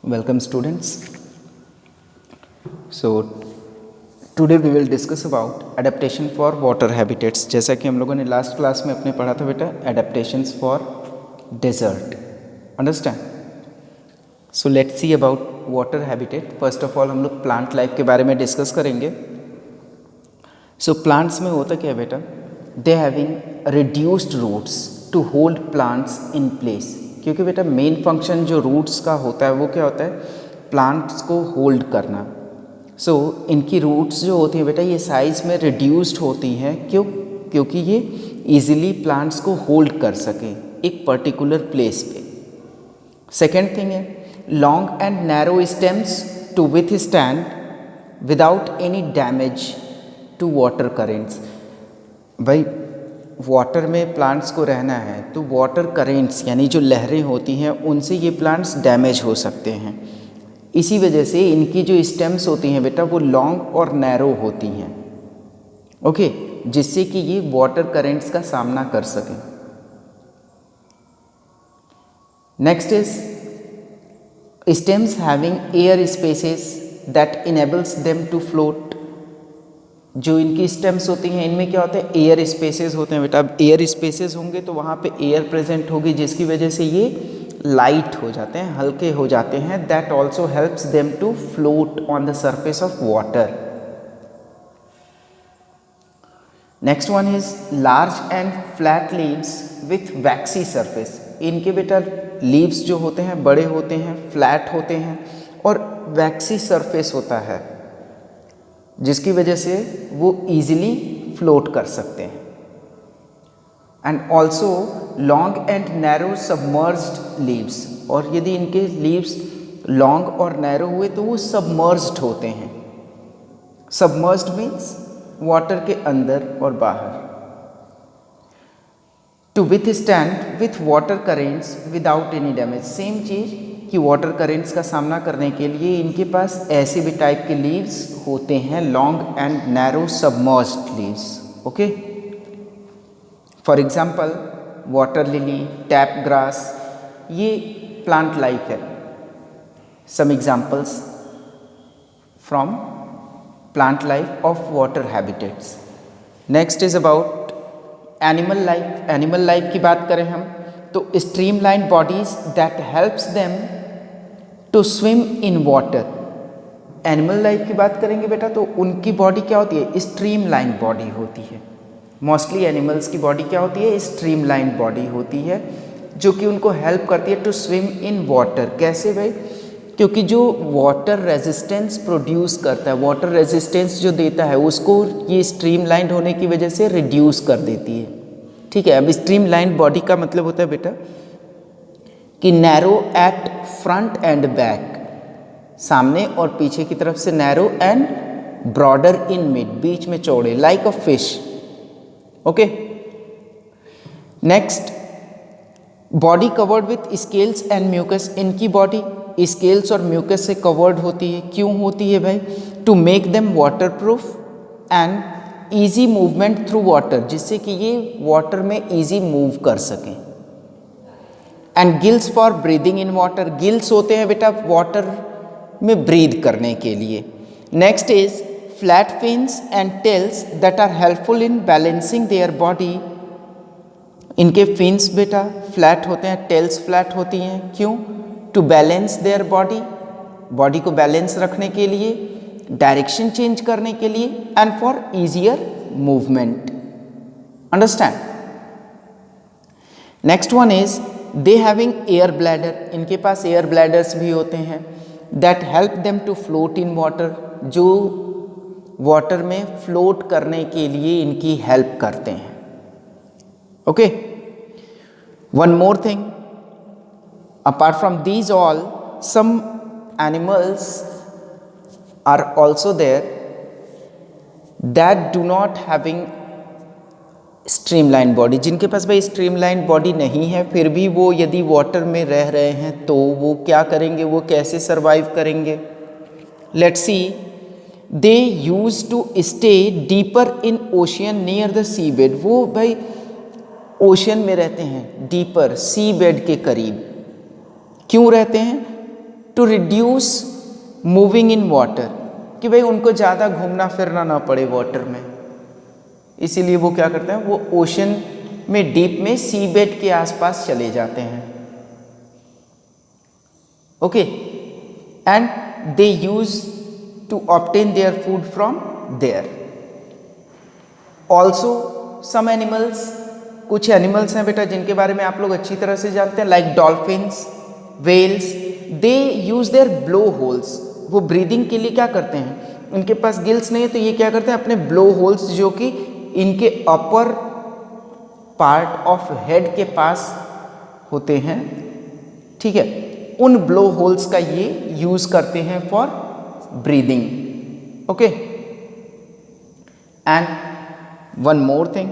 Welcome students. So today we will discuss about adaptation for water habitats. जैसा कि हम लोगों ने लास्ट क्लास में अपने पढ़ा था बेटा adaptations for desert. Understand? So let's see about water habitat. First of all हम लोग plant life के बारे में डिस्कस करेंगे. So plants में होता क्या है बेटा? They having reduced roots to hold plants in place. क्योंकि बेटा मेन फंक्शन जो रूट्स का होता है वो क्या होता है, प्लांट्स को होल्ड करना. सो इनकी रूट्स जो होती हैं बेटा ये साइज़ में रिड्यूस्ड होती हैं. क्योंकि ये इजीली प्लांट्स को होल्ड कर सकें एक पर्टिकुलर प्लेस पे. सेकेंड थिंग है long and narrow stems to withstand without any damage to water currents. भाई वाटर में प्लांट्स को रहना है तो वाटर करेंट्स यानी जो लहरें होती हैं उनसे ये प्लांट्स डैमेज हो सकते हैं. इसी वजह से इनकी जो स्टेम्स होती हैं बेटा वो लॉन्ग और नैरो होती हैं. ओके, जिससे कि ये वाटर करेंट्स का सामना कर सकें. Next is stems having air spaces that enables them to float. जो इनकी स्टेम्स होती हैं इनमें क्या होता है, एयर स्पेसेस होते हैं बेटा. अब एयर स्पेसेस होंगे तो वहाँ पे एयर प्रेजेंट होगी जिसकी वजह से ये लाइट हो जाते हैं, हल्के हो जाते हैं. That also helps them to float on the surface of water. Next one is large and flat leaves with waxy surface. इनके बेटा लीव्स जो होते हैं बड़े होते हैं, फ्लैट होते हैं और वैक्सी सरफेस होता है जिसकी वजह से वो ईजिली फ्लोट कर सकते हैं. And also long and narrow submerged leaves. और यदि इनके लीव्स लॉन्ग और नैरो हुए तो वो सबमर्ज्ड होते हैं. सबमर्ज्ड मीन्स वाटर के अंदर और बाहर. To withstand with water currents without any damage. Same चीज़ कि वाटर करेंट्स का सामना करने के लिए इनके पास ऐसे भी टाइप के लीव्स होते हैं, long and narrow submerged leaves. Okay, for example water lily, tape grass, ये प्लांट लाइफ है. Some examples from plant life of water habitats. Next is about animal life. Animal life की बात करें हम तो streamline bodies that helps them to swim in water. Animal life की बात करेंगे बेटा तो उनकी बॉडी क्या होती है, स्ट्रीमलाइन बॉडी होती है. मोस्टली एनिमल्स की बॉडी क्या होती है, स्ट्रीमलाइन बॉडी होती है जो कि उनको हेल्प करती है टू स्विम इन वाटर. कैसे भाई, क्योंकि जो वाटर रेजिस्टेंस प्रोड्यूस करता है, वाटर रेजिस्टेंस जो देता है उसको ये स्ट्रीमलाइन होने की वजह से रिड्यूस कर देती है. ठीक है, अब स्ट्रीमलाइन बॉडी का मतलब होता है बेटा कि narrow at front and back, सामने और पीछे की तरफ से narrow and broader in mid, बीच में चौड़े, like a fish. Okay, next body covered with scales and mucus. इनकी बॉडी स्केल्स और म्यूकस से कवर्ड होती है. क्यों होती है भाई, to make them water proof and easy movement through water, जिससे कि ये वाटर में ईजी मूव कर सकें. And gills for breathing in water. Gills होते हैं बेटा वाटर में ब्रीद करने के लिए. Next is flat fins and tails that are helpful in balancing their body. इनके फिन्स बेटा फ्लैट होते हैं, टेल्स फ्लैट होती हैं. क्यों, to balance their body, body को बैलेंस रखने के लिए, डायरेक्शन चेंज करने के लिए and for easier movement. Understand. Next one is they having air bladder. इनके पास एयर ब्लैडर्स भी होते हैं that help them to float in water, जो वाटर में फ्लोट करने के लिए इनकी हेल्प करते हैं. Okay, one more thing, apart from these all some animals are also there that do not having streamline body. जिनके पास भाई streamline body नहीं है फिर भी वो यदि वाटर में रह रहे हैं तो वो क्या करेंगे, वो कैसे सर्वाइव करेंगे. Let's see, they used to stay deeper in ocean near the seabed. वो भाई ओशन में रहते हैं, डीपर सी बेड के करीब. क्यों रहते हैं, to reduce moving in water, कि भाई उनको ज़्यादा घूमना फिरना ना पड़े वाटर में, इसीलिए वो क्या करते हैं, वो ओशन में डीप में सी बेड के आसपास चले जाते हैं. Okay, and they use to obtain their food from there. Also some animals, कुछ एनिमल्स हैं बेटा जिनके बारे में आप लोग अच्छी तरह से जानते हैं, like dolphins, whales, they use their blow holes. वो ब्रीदिंग के लिए क्या करते हैं, उनके पास गिल्स नहीं है तो ये क्या करते हैं, अपने ब्लो होल्स जो कि इनके अपर पार्ट ऑफ हेड के पास होते हैं, ठीक है, उन ब्लो होल्स का ये यूज करते हैं for breathing. Okay, and one more thing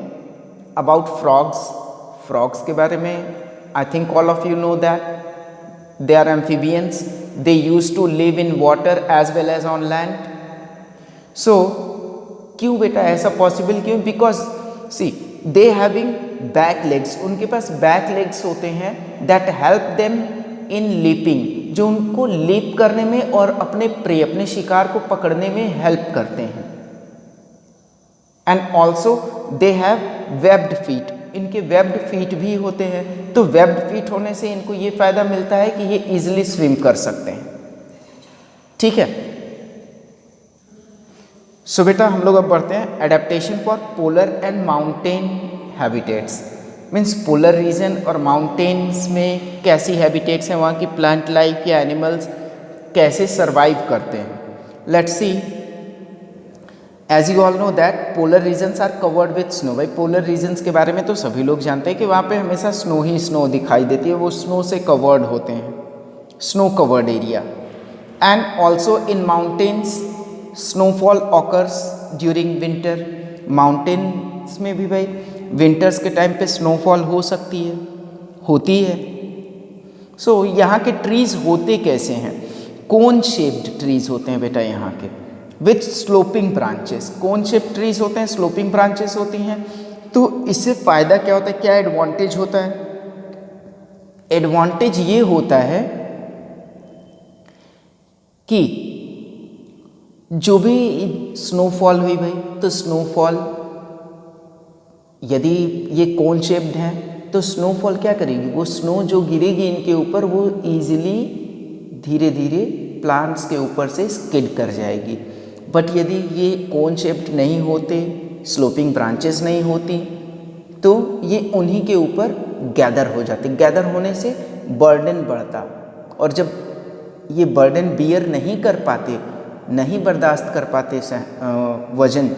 about frogs. Frogs के बारे में I think all of you know that they are amphibians. They used to live in water as well as on land. So क्यों बेटा ऐसा possible क्यों, because see they having back legs, उनके पास back legs होते हैं that help them in leaping, जो उनको लीप करने में और अपने प्रे, अपने शिकार को पकड़ने में हेल्प करते हैं. And also they have webbed feet, इनके वेब्ड फीट भी होते हैं. तो वेब्ड फीट होने से इनको ये फायदा मिलता है कि ये इजीली स्विम कर सकते हैं. ठीक है, सो बेटा हम लोग अब बढ़ते हैं adaptation for polar and mountain habitats. Means polar region और माउंटेन्स में कैसी हैबिटेट्स हैं, वहाँ की प्लांट लाइफ या एनिमल्स कैसे सर्वाइव करते हैं. Let's see. As you all know that polar regions are covered with snow. भाई पोलर रीजन्स के बारे में तो सभी लोग जानते हैं कि वहाँ पे हमेशा स्नो ही स्नो दिखाई देती है, वो स्नो से कवर्ड होते हैं, snow covered area. And also in mountains snowfall occurs during winter. Mountains में भी भाई विंटर्स के टाइम पे स्नोफॉल हो सकती है, होती है. सो यहाँ के ट्रीज होते कैसे हैं, कोन शेप्ड ट्रीज होते हैं बेटा यहाँ के, with sloping branches. Cone shape trees होते हैं, स्लोपिंग ब्रांचेस होती हैं. तो इससे फ़ायदा क्या होता है, क्या एडवांटेज होता है, एडवांटेज ये होता है कि जो भी स्नोफॉल हुई भाई, तो स्नोफॉल यदि ये कोन शेप्ड है तो स्नोफॉल क्या करेगी, वो स्नो जो गिरेगी इनके ऊपर वो ईजिली धीरे धीरे प्लांट्स के ऊपर से स्किड कर जाएगी. बट यदि ये कोन शेप्ड नहीं होते, स्लोपिंग ब्रांचेस नहीं होती, तो ये उन्हीं के ऊपर गैदर हो जाते. गैदर होने से बर्डन बढ़ता, और जब ये बर्डन बियर नहीं कर पाते, नहीं बर्दाश्त कर पाते वजन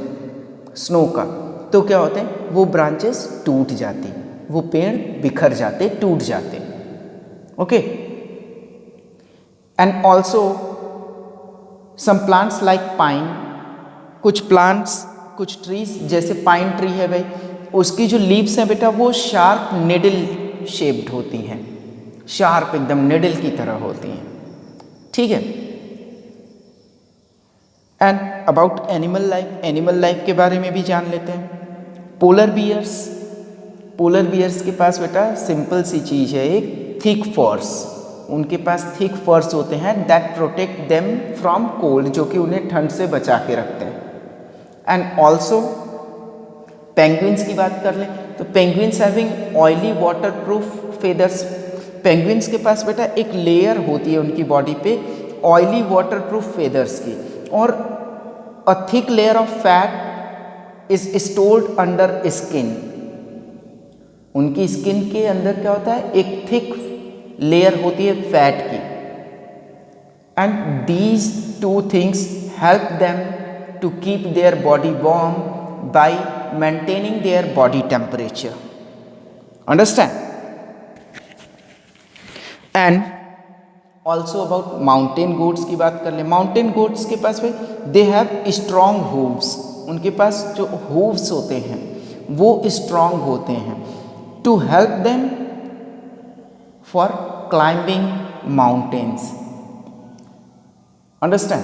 स्नो का, तो क्या होते हैं, वो ब्रांचेस टूट जाती, वो पेड़ बिखर जाते, टूट जाते. Okay, and also some plants like pine, कुछ प्लांट्स, कुछ ट्रीज जैसे पाइन ट्री है भाई, उसकी जो लीव्स हैं बेटा वो शार्प निडल शेप्ड होती हैं, शार्प एकदम निडल की तरह होती हैं. ठीक है. And about animal life, animal life के बारे में भी जान लेते हैं. पोलर बियर्स, पोलर बियर्स के पास बेटा सिंपल सी चीज़ है, एक थिक फर्स. उनके पास थिक फर्स होते हैं that protect them from cold, जो कि उन्हें ठंड से बचा के रखते हैं. एंड ऑल्सो पेंगुइन्स की बात कर लें तो penguins having oily water proof feathers. Penguins के पास बेटा एक लेयर होती है उनकी बॉडी पे ऑयली वाटर प्रूफ फेदर्स की, और a thick layer of fat is stored under skin. उनकी स्किन के अंदर क्या होता है, एक थिक लेयर होती है फैट की. And these two things help them to keep their body warm by maintaining their body temperature. Understand. And also about mountain goats की बात कर ले. माउंटेन गोट्स के पास में दे हैव स्ट्रॉन्ग हूव्स. उनके पास जो हूव्स होते हैं वो स्ट्रॉन्ग होते हैं to help them for climbing mountains. Understand.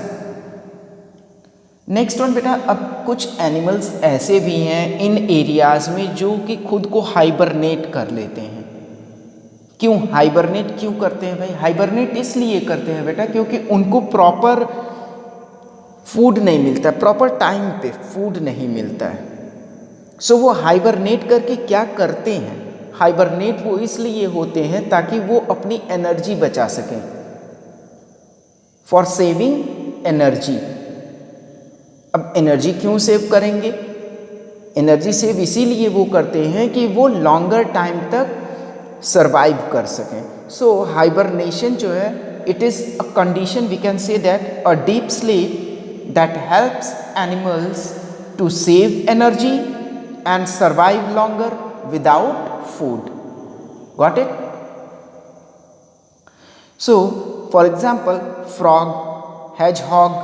Next one बेटा, अब कुछ एनिमल्स ऐसे भी हैं इन एरियाज में जो कि खुद को हाइबरनेट कर लेते हैं. क्यों हाइबरनेट क्यों करते हैं भाई? हाइबरनेट इसलिए करते हैं बेटा क्योंकि उनको प्रॉपर फूड नहीं मिलता, प्रॉपर टाइम पे फूड नहीं मिलता है। सो वो हाइबरनेट करके क्या करते हैं? हाइबरनेट वो इसलिए होते हैं ताकि वो अपनी एनर्जी बचा सकें, फॉर सेविंग एनर्जी। अब एनर्जी क्यों सेव करेंगे? एनर्जी सेव इसीलिए वो करते हैं कि वो लॉन्गर टाइम तक सरवाइव कर सकें। सो हाइबरनेशन जो है, it is a condition, we can say that a deep sleep that helps animals to save energy and survive longer without food. Got it? So, for example, frog, hedgehog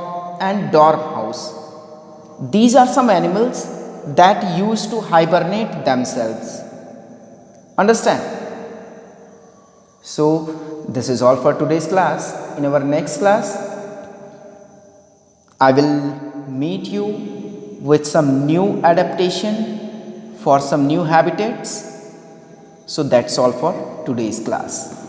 and dormouse. These are some animals that used to hibernate themselves. Understand? So, this is all for today's class. In our next class, I will meet you with some new adaptation for some new habitats. So that's all for today's class.